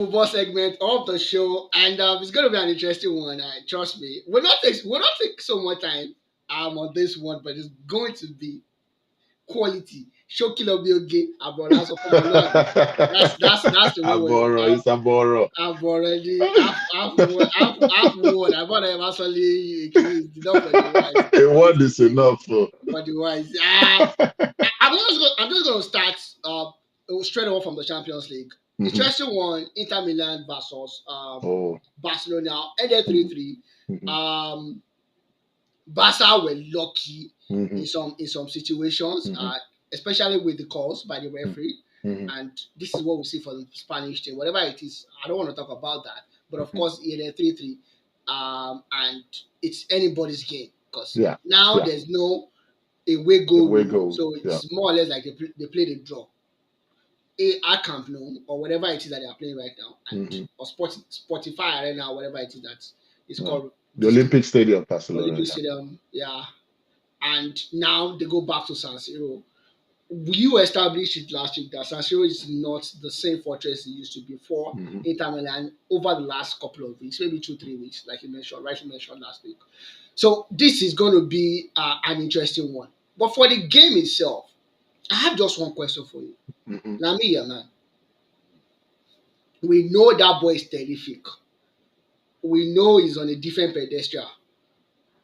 football segment of the show, and it's going to be an interesting one. Trust me, we'll not take so much time on this one, but it's going to be quality. Shokilo Bioge Abola Sofomoluabi. That's the way we Aboro, it's Aboro. I've already I've won. I've won. I'm actually it's enough for the wise. A word is Honestly, enough. Oh. for the wise. I'm just going to start straight off from the Champions League. The Mhm. Chelsea won Inter Milan versus Oh. Barcelona. Ended 3-3. Mhm. Um, Barca were lucky Mhm. in some situations, Mhm. especially with the calls by the Mhm. referee. Mhm. And this is what we see for the Spanish team. Whatever it is, I don't want to talk about that. But of Mhm. course, it ended 3-3, and it's anybody's game because Yeah. now Yeah. there's no away The goal way rule, goes. so Yeah. it's more or less like they play the draw. At Camp Nou or whatever it is that they are playing right now, and Mhm. or Spotify Arena, whatever it is that is Yeah. called The this Olympic Stadium, Barcelona. Olympic Yeah. Stadium. Yeah, and now they go back to San Siro. You established it last week that San Siro is not the same fortress it used to be for Mhm. Inter Milan over the last couple of weeks, maybe 2 3 weeks, like you mentioned, rightly mentioned last week. So this is going to be an interesting one. But for the game itself, I have just one question for you. Mhm. Lami Yaman, we know that boy is terrific. We know he's on a different pedestal.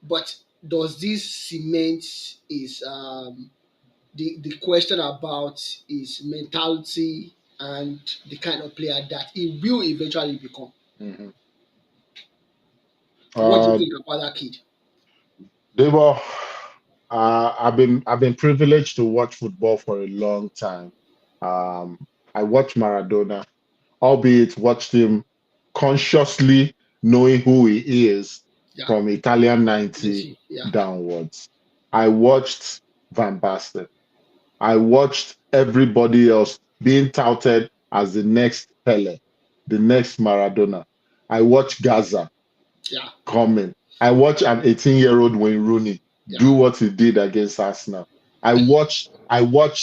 But does this cement is the question about his mentality and the kind of player that he will eventually become? Mhm. What do you Um, think about that kid? they were. I've been privileged to watch football for a long time. Um, I watched Maradona, albeit watched him consciously knowing who he is Yeah, from Italian you 90 see, yeah, downwards. I watched Van Basten. I watched everybody else being touted as the next Pele, the next Maradona. I watched Gaza yeah, coming. I watched an 18-year-old Wayne Rooney yeah. do what he did against Arsenal. I watched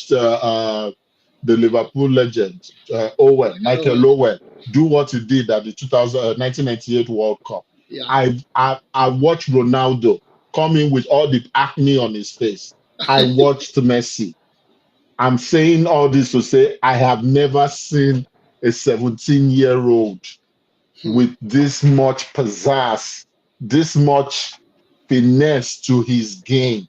the Liverpool legend Owen, Michael Michael Owen, Owen, do what he did at the 1998 World Cup. yeah. I watched Ronaldo come in with all the acne on his face. I watched Messi. I'm saying all this to say I have never seen a 17-year-old Hmm. with this much pizzazz, this much finesse to his game.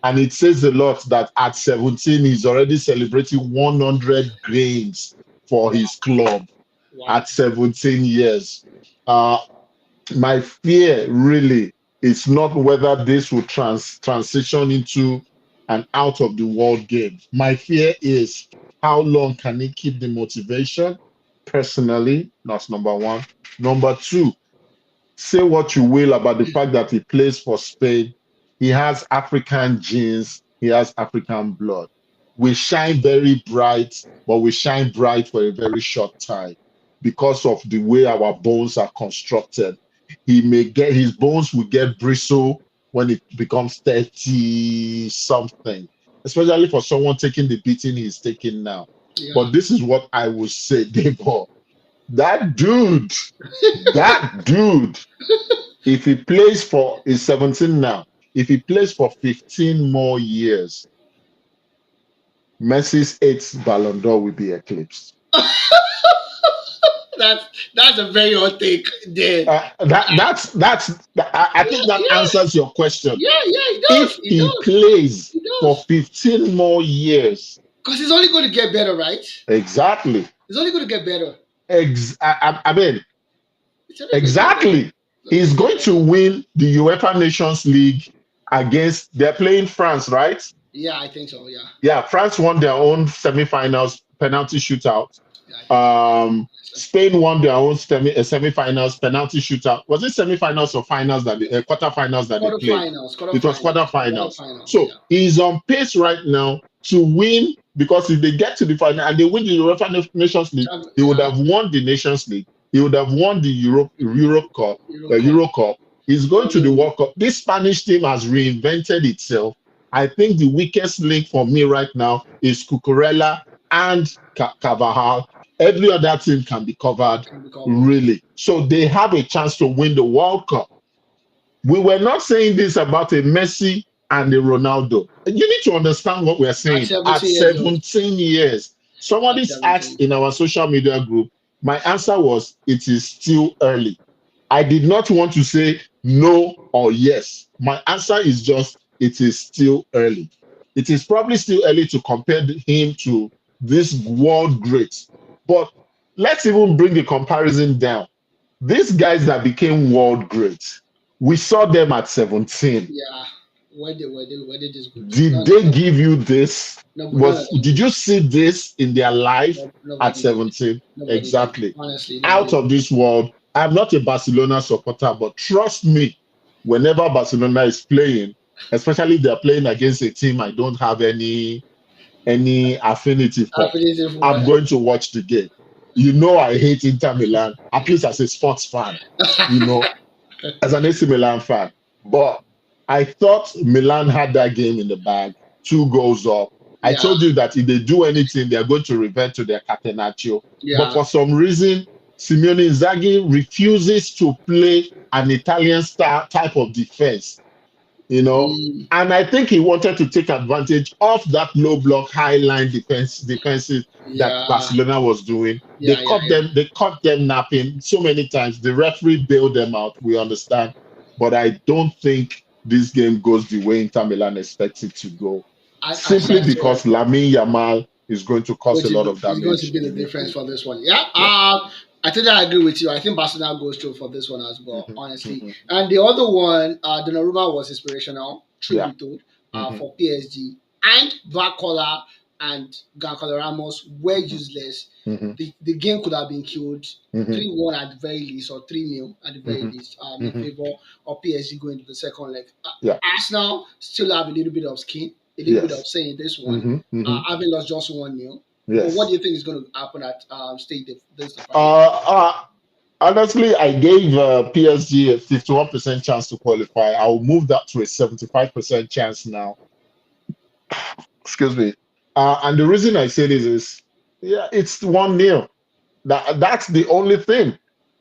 And it says a lot that at 17, he's already celebrating 100 games for Wow, his club wow. at 17 years. Uh, my fear really is not whether this will transition into an out of the world game. My fear is how long can he keep the motivation personally? That's number one. Number two, say what you will about the fact that he plays for Spain. He has African genes, he has African blood. We shine very bright, but we shine bright for a very short time because of the way our bones are constructed. He may get his bones will get bristle when it becomes 30 something, especially for someone taking the beating he's taking now. Yeah. But this is what I would say, Debo. That dude, that dude if he plays for, he's 17 now. If he plays for 15 more years, Messi's eighth Ballon d'Or will be eclipsed. that's that's a very hot take there. I think Yeah, that yeah, answers your question. yeah, yeah. It If does. It he does. plays It for does. 15 more years, Because it's only going to get better, right? exactly, It's only going to get better. I mean, It's only going to get better. exactly, It's only he's going to get going to better. win the UEFA Nations League against, they're playing France, right? Yeah, I think so. Yeah, Yeah, France won their own semifinals penalty shootout. yeah, I think so. Spain won their own semifinals penalty shootout. Was it semifinals or finals that they quarterfinals that they played? Quarterfinals, It was quarterfinals, quarterfinals. quarterfinals. So Yeah, he's on pace right now to win because if they get to the final and they win the UEFA Nations League, he would yeah. have won the Nations League. He would have won the Europe Cup, Euro the Cup. Euro Cup. He's going to the Um, World Cup. This Spanish team has reinvented itself. I think the weakest link for me right now is Cucurella and Carvajal. Every other team can be covered, can be covered. really. So they have a chance to win the World Cup. We were not saying this about a Messi and a Ronaldo. You need to understand what we're At saying. At 17 years old. 17 years, At somebody's asked 17. in our social media group, my answer was, it is still early. I did not want to say no or yes. My answer is just, it is still early. It is probably still early to compare him to this world greats. But let's even bring the comparison down. These guys that became world greats, we saw them at 17. Yeah. Where they this good? Did None of they them. give you this? None of Was them did did. you see this in their life at Nobody did. 17? Nobody did. Exactly. Honestly, Out nobody of did. this world. I'm not a Barcelona supporter, but trust me, whenever Barcelona is playing, especially if they're playing against a team I don't have any affinity for, Affiliated I'm for. going to watch the game. You know I hate Inter Milan, at least as a sports fan. You know, as an AC Milan fan. But I thought Milan had that game in the bag, 2 goals up. I Yeah. told you that if they do anything, they're going to revert to their catenaccio. But Yeah. for some reason, Simeone Inzaghi refuses to play an Italian style type of defense, you know. Mm, And I think he wanted to take advantage of that low block, high line defenses that yeah. Barcelona was doing. Yeah. Yeah. Yeah. They caught them napping so many times. The referee bailed them out. We understand, but I don't think this game goes the way Inter Milan expects it to go. I Simply sense so. because Lamine Yamal is going to cause a lot of It's going to damage be the in difference midfield. for this one. Yeah. Yeah. I think I agree with you. I think Barcelona goes through for this one as well, Mhm, honestly. mhm. And the other one, Donnarumma was inspirational, truth Yeah. be told, Mhm, for PSG. And Barcola and Gonzalo Ramos were mhm, useless. mhm, The game could have been killed mhm, 3-1 at the very least, or 3-0 at the very mhm, least, in mhm. favor of PSG going to the second leg. Yeah. Arsenal still have a little bit of skin, a little bit of Yes. say in this one, Mhm, mhm. having lost just 1-0. But what do Yes. you think is going to happen at this the final? Uh, uh, Honestly, I gave PSG a 51% chance to qualify. I'll move that to a 75% chance now. Excuse me. And the reason I say this is, yeah, it's 1-0. That's the only thing.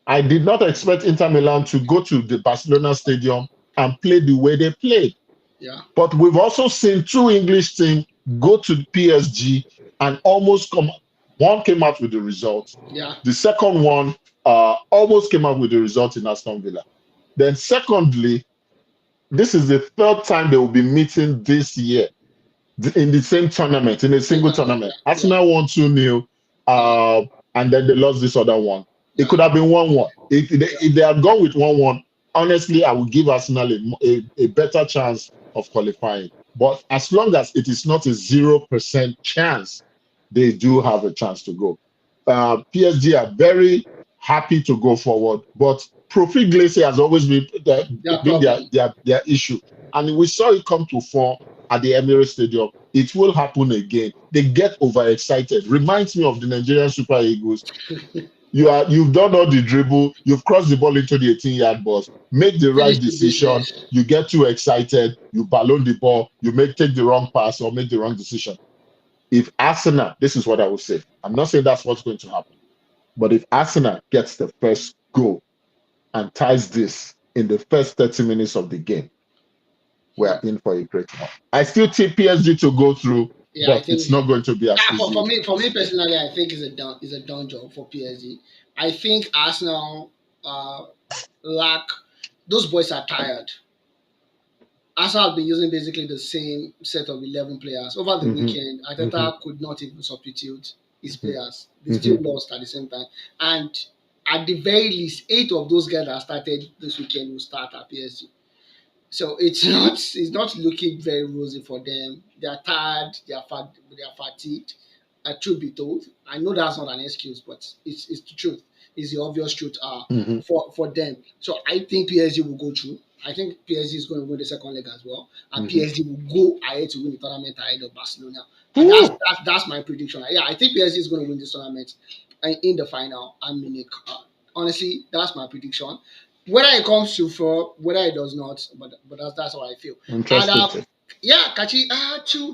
I did not expect Inter Milan to go to the Barcelona stadium and play the way they played. Yeah, But we've also seen two English teams go to PSG and almost come. One came out with the result. yeah, The second one almost came out with the result in Aston Villa. Then, secondly, this is the third time they will be meeting this year in the same tournament, in a same single time. tournament. Yeah, Arsenal won 2-0, yeah, and then they lost this other one. It yeah, could have been 1-1. yeah, If they had gone with 1-1, honestly, I would give Arsenal a better chance of qualifying. But as long as it is not a 0% chance, they do have a chance to go. PSG are very happy to go forward, but Profit Glacier has always yeah. been Problem. their issue. And we saw it come to fall at the Emirates Stadium. It will happen again. They get overexcited. Reminds me of the Nigerian Super Eagles. You've done all the dribble, you've crossed the ball into the 18-yard box, make the Finish right the decision, business. you get too excited, you balloon the ball, you take the wrong pass or make the wrong decision. If Arsenal, this is what I would say. I'm not saying that's what's going to happen, but if Arsenal gets the first goal and ties this in the first 30 minutes of the game, we're in for a great one. I still take PSG to go through, Yeah, I but it's think not going to be as for easy me as it is. personally, I think is a down job for PSG. I think Arsenal lack. Those boys are tired. Arsenal have been using basically the same set of 11 players. Over the Mm-hmm, weekend, mm-hmm, Ateta could not even substitute his mm-hmm, players. They mm-hmm. still lost at the same time. And at the very least, 8 of those guys that started this weekend will start at PSG. So it's not looking very rosy for them. They are tired. They are fatigued. Truth be told, I know that's not an excuse, but it's the truth. It's the obvious truth. Mm-hmm. For them. So I think PSG will go through. I think PSG is going to win the second leg as well, and Mm-hmm. PSG will go ahead to win the tournament ahead of Barcelona. And Woo! that's my prediction. Yeah, I think PSG is going to win this tournament in the final. And Munich. Honestly, that's my prediction. Whether it comes to for whether it does not, but that's how I feel. And Interesting. Take. Yeah, Kachi,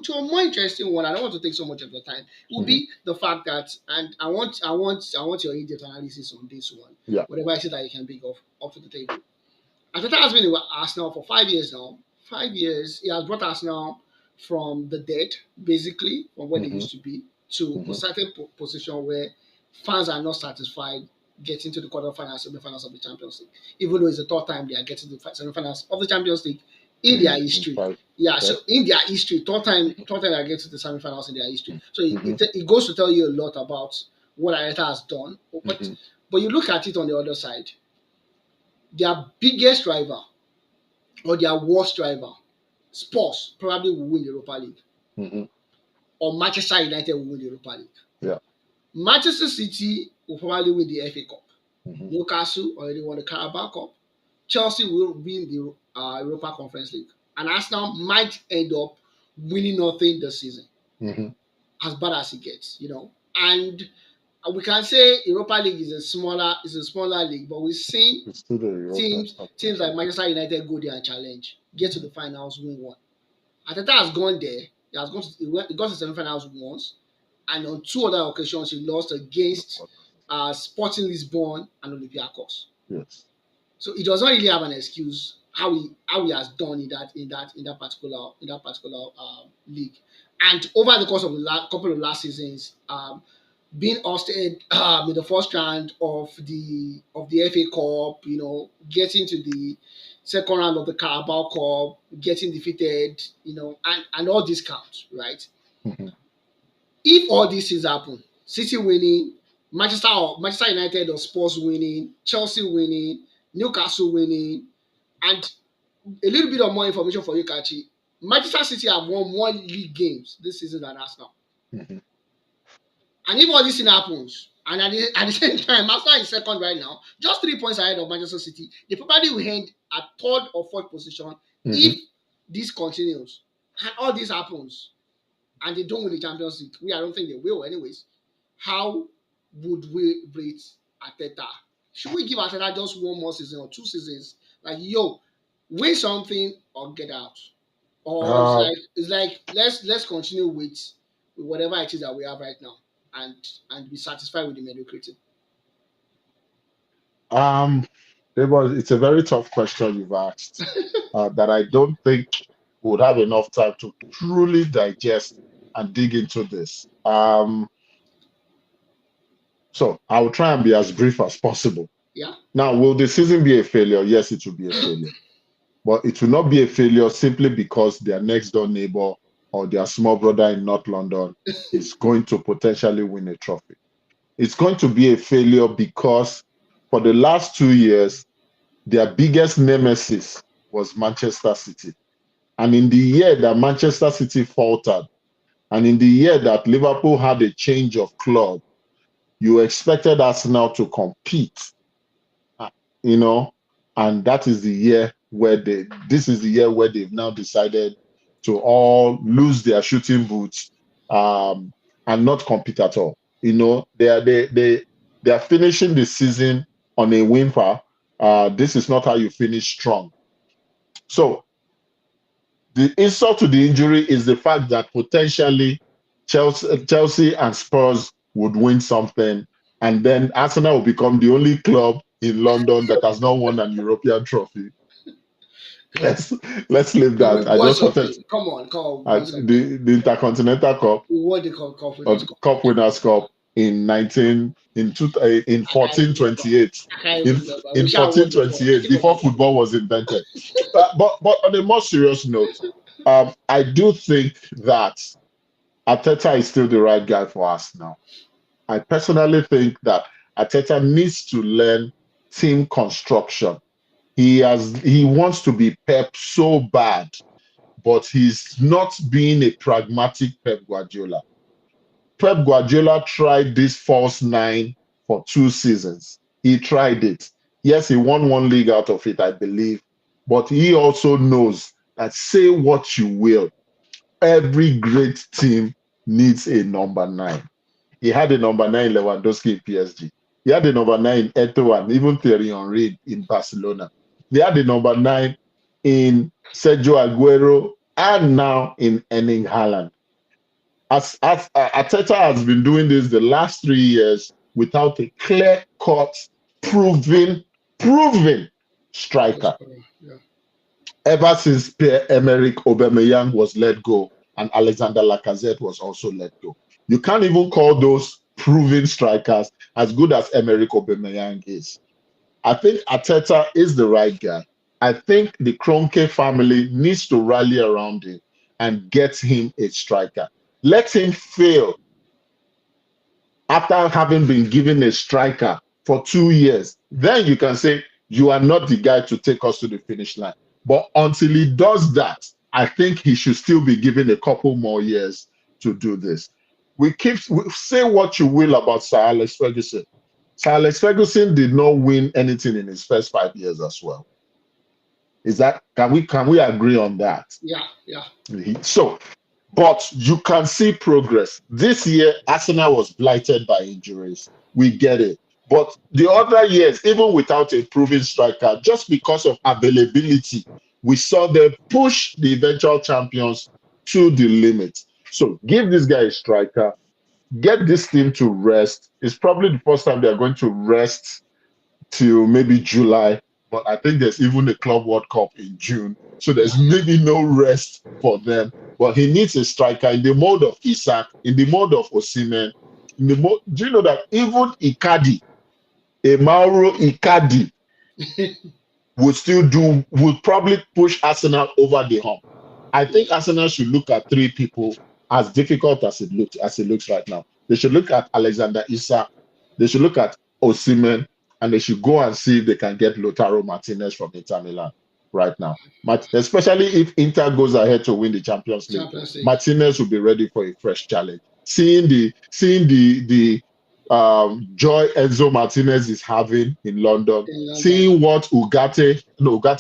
to a more interesting one, I don't want to take so much of your time. Would Mhm. be the fact that, and I want your in-depth analysis on this one. Yeah. Whatever it is that you can bring off to the table. Arteta has been with Arsenal for 5 years now. 5 years, he has brought Arsenal from the dead, basically, from where they Mhm. used to be, to a Mhm. certain position where fans are not satisfied getting to the quarterfinals, semi-finals of the Champions League. Even though it's the third time they are getting to the semi-finals of the Champions League in their In history. five. Yeah, so Okay. in their history, Mhm. third time they are getting to the semi-finals in their history. So Mhm. it goes to tell you a lot about what Arteta has done. Mhm. But you look at it on the other side, their biggest rival or their worst rival, Spurs probably will win the Europa League, Mhm. or Manchester United will win the Europa League. Yeah. Manchester City will probably win the FA Cup. Mhm. Newcastle already won the Carabao Cup. Chelsea will win the Europa Conference League, and Arsenal might end up winning nothing this season, Mhm. as bad as it gets, And we can say Europa League is a smaller league, but we've seen It's still the Europa teams like Championship. Manchester United go there and challenge, get to Mhm. the finals, win one. Arteta has gone there. He got to semi-finals once, and on two other occasions he lost against Sporting Lisbon and Olympiacos. Yes. So he does not really have an excuse how he has done in that particular league. And over the course of the couple of last seasons, being hosted in the first round of the FA Cup, getting to the second round of the Carabao Cup, getting defeated, and all these counts, right? Mhm. If all these things happen, City winning, Manchester United or Spurs winning, Chelsea winning, Newcastle winning, and a little bit of more information for you, Kachi. Manchester City have won more league games this season than Arsenal. Mhm. And if all this thing happens, and at the same time, Arsenal is second right now, just 3 points ahead of Manchester City, they probably will end at third or fourth position Mhm. if this continues. And all this happens, and they don't win the Champions League. I don't think they will, anyways. How would we rate Ateta? Should we give Ateta just one more season or 2 seasons? Like, yo, win something or get out. Or Uh, it's like let's continue with whatever it is that we have right now, and be satisfied with the mediocrity. um, it's a very tough question you've asked that I don't think we would have enough time to truly digest and dig into this. So I will try and be as brief as possible. Yeah. Now, will the season be a failure? Yes, it will be a failure. But it will not be a failure simply because their next door neighbor or their small brother in North London is going to potentially win a trophy. It's going to be a failure because for the last 2 years, their biggest nemesis was Manchester City. And in the year that Manchester City faltered, and in the year that Liverpool had a change of club, you expected Arsenal to compete, uh, you know, and that is the year where this is the year where they've now decided to all lose their shooting boots and not compete at all. They are finishing the season on a whimper. This is not how you finish strong. So the insult to the injury is the fact that potentially Chelsea and Spurs would win something, and then Arsenal will become the only club in London that has not won an European trophy. Let's let's leave We that. I won just wanted something. Come on, we won something. the Intercontinental Cup We won the or Conference the Cup. Cup Winners' Cup in I can't even remember. 1428 I can't in even remember. in We shall won before. I 1428 think it was before before. football was invented. But on a more serious note, I do think that Ateta is still the right guy for us now. I personally think that Ateta needs to learn team construction. He wants to be Pep so bad, but he's not being a pragmatic Pep Guardiola. Pep Guardiola tried this false nine for 2 seasons. He tried it. Yes, he won one league out of it, I believe. But he also knows that say what you will, every great team needs a number nine. He had a number nine Lewandowski in PSG. He had a number nine Eto'o and even Thierry Henry in Barcelona. They had a number nine in Sergio Aguero. and now in Erling Haaland. Ateta has been doing this the last 3 years without a clear-cut, proven, proven striker. Yeah. Ever since Pierre-Emerick Aubameyang was let go and Alexander Lacazette was also let go. You can't even call those proven strikers as good as Emerick Aubameyang is. I think Ateta is the right guy. I think the Kroenke family needs to rally around him and get him a striker. Let him fail after having been given a striker for 2 years. Then you can say you are not the guy to take us to the finish line. But until he does that, I think he should still be given a couple more years to do this. We say what you will about Sir Alex Ferguson. Sir Alex Ferguson did not win anything in his first 5 years as well. Is that can we agree on that? Yeah. Yeah. So, but you can see progress. This year, Arsenal was blighted by injuries. We get it. But the other years, even without a proven striker, just because of availability, we saw them push the eventual champions to the limit. So give this guy a striker, get this team to rest. It's probably the first time they're going to rest till maybe July. But I think there's even a Club World Cup in June. So Yeah. there's maybe no rest for them. But he needs a striker in the mode of Isak, in the mode of Osimhen. Do you know that even Icardi, a Mauro Icardi, would probably push Arsenal over the hump. I think Arsenal should look at three people as difficult as it looks right now. They should look at Alexander Isak, they should look at Osimhen, and they should go and see if they can get Lautaro Martinez from Inter Milan right now. Especially if Inter goes ahead to win the Champions League, Champions League Martinez will be ready for a fresh challenge. Seeing the joy Enzo Martinez is having in London, in London. seeing what Ugarte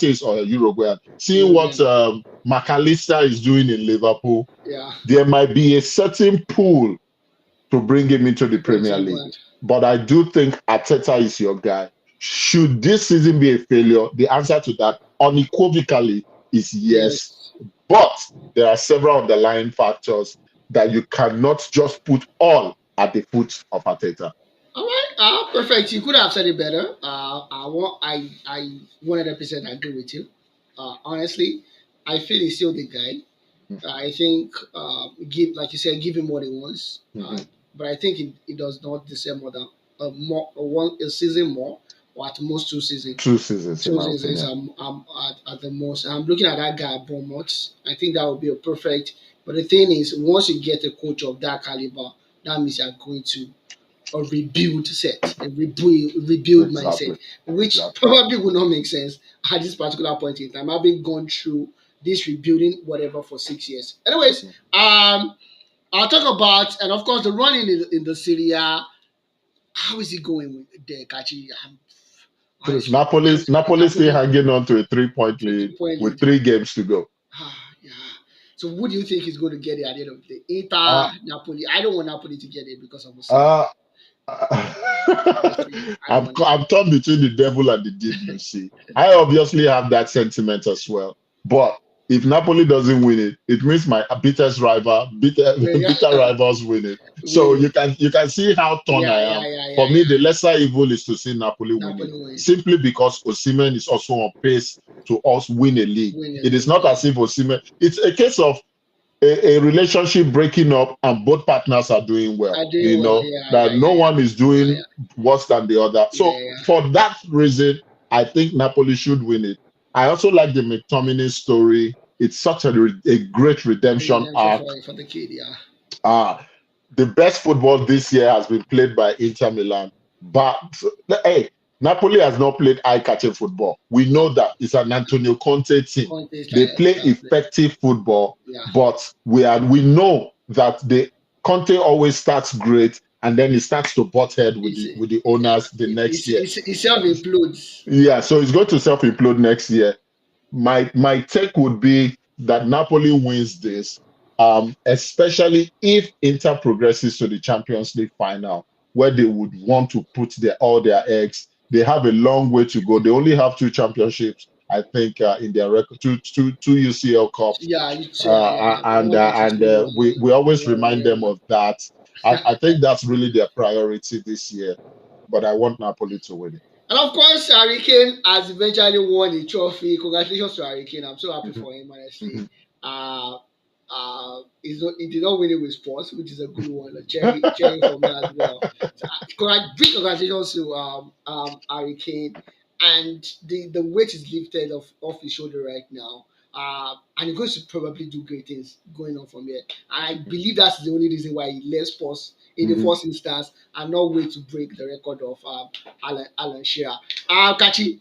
is Uruguayan, seeing what Uruguay. McAllister is doing in Liverpool, Yeah. there might be a certain pull to bring him into the Going to Premier League. England. But I do think Arteta is your guy. Should this season be a failure? The answer to that unequivocally is yes. Yes. But there are several underlying factors that you cannot just put all at the foot of Arteta. All right. Perfect. You could have said it better. I 100% agree with you. Honestly, I feel he's still the guy. I think give like you said, give him what he wants. Mhm. But I think he does not deserve more than one a season more, or at most 2 seasons. 2 seasons, in Two my seasons opinion. at the most. I'm looking at that guy at Bournemouth. I think that would be a perfect. But the thing is, once you get a coach of that caliber, that means you're going to a rebuild set, a rebuild mindset, Exactly. which Exactly. probably would not make sense at this particular point in time. Having gone through this rebuilding whatever for 6 years. Anyways, Mhm. I'll talk about and of course the running in the Syria. How is it going with the Kachi? Honestly, Napoli still Napoli hanging on to a 3 point lead 3 point with lead. 3 games to go. Yeah. So who do you think is going to get it at the end of the day? Inter, Uh, Napoli. I don't want Napoli to get it because of Osimhen. uh, Honestly, I don't want it. I'm torn between the devil and the deep blue sea. I obviously have that sentiment as well. But if Napoli doesn't win it, it means my Yeah, bitter rivals win it. So winning. you can see how torn I am. For me, the lesser evil is to see Napoli win it, Napoli win. simply because Osimhen is also on pace to us win a league. Win the It is league. not Yeah. as if Osimhen. It's a case of a relationship breaking up and both partners are doing well. Are doing well. Yeah, That yeah, no yeah, one is yeah, doing worse than the other. yeah, So yeah, yeah. for that reason, I think Napoli should win it. I also like the McTominay story. It's such a great redemption Redemption arc. for the kid. Yeah. Uh, the best football this year has been played by Inter Milan. But hey, Napoli has not played eye-catching football. We know that it's an Antonio Conte team. Conte They style, play style play. effective football, Yeah. but we know that the Conte always starts great and then he starts to butt head with It's the yeah. owners the next year. It self implodes. Yeah, so it's going to self-implode next year. My take would be that Napoli wins this, especially if Inter progresses to the Champions League final, where they would want to put all their eggs. They have a long way to go. They only have 2 championships. I think, in their record, two UCL Cups, Yeah, the one that you and played we always remind them yeah. of that. I think that's really their priority this year. But I want Napoli to win it. And of course, Harry Kane has eventually won a trophy. Congratulations to Harry Kane. I'm so happy Mhm, for him, honestly. mhm. Uh, he did not win it with sports, which is a good one. A cherry for me as well. So, big congratulations to Harry Kane. And the weight is lifted off his shoulder right now. And he's going to probably do great things going on from here. And I believe that's the only reason why he left sports in the Mhm, first instance and not wait to break the record of Alan Shearer. Kachi,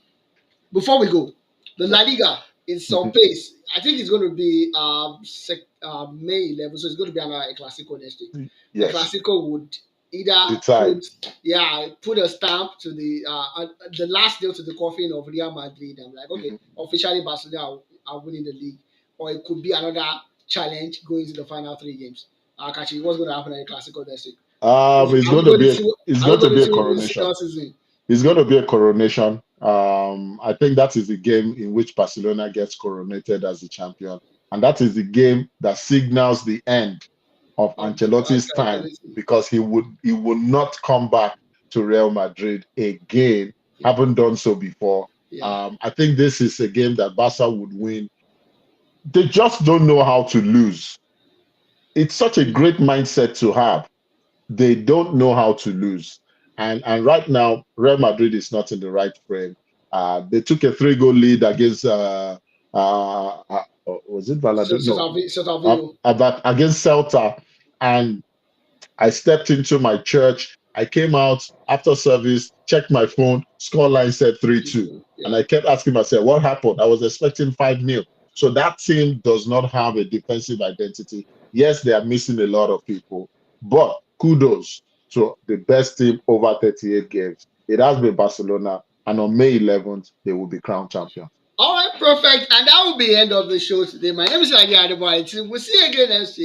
before we go, the La Liga is some mhm. pace. I think it's going to be May 11th, so it's going to be another El Clasico next week. El Yes, Clasico would either decide. put a stamp to the last nail to the coffin of Real Madrid. I'm like, okay, Mhm. officially Barcelona are winning the league, or it could be another challenge going to the final three games. Kachi, what's going to happen at El Clasico next week? It's Are we going to going to be see? it's Are we going to going to be a see what we see coronation. last season? It's going to be a coronation. I think that is the game in which Barcelona gets coronated as the champion, and that is the game that signals the end of Ancelotti's time, Ancelotti. because he would not come back to Real Madrid again. Yeah, Haven't done so before. yeah. I think this is a game that Barca would win. They just don't know how to lose. It's such a great mindset to have. They don't know how to lose. And right now, Real Madrid is not in the right frame. They took a 3-goal lead against was it Valladolid? No, Celta Vigo. against Celta, and I stepped into my church. I came out after service, checked my phone, scoreline said 3-2. And Yeah. I kept asking myself, what happened? I was expecting 5-0. So that team does not have a defensive identity. Yes, they are missing a lot of people, but kudos to the best team over 38 games. It has been Barcelona, and on May 11th, they will be crowned champions. All right, perfect. And that will be the end of the show today. My name is Adi Adeboye. We'll see you again next week.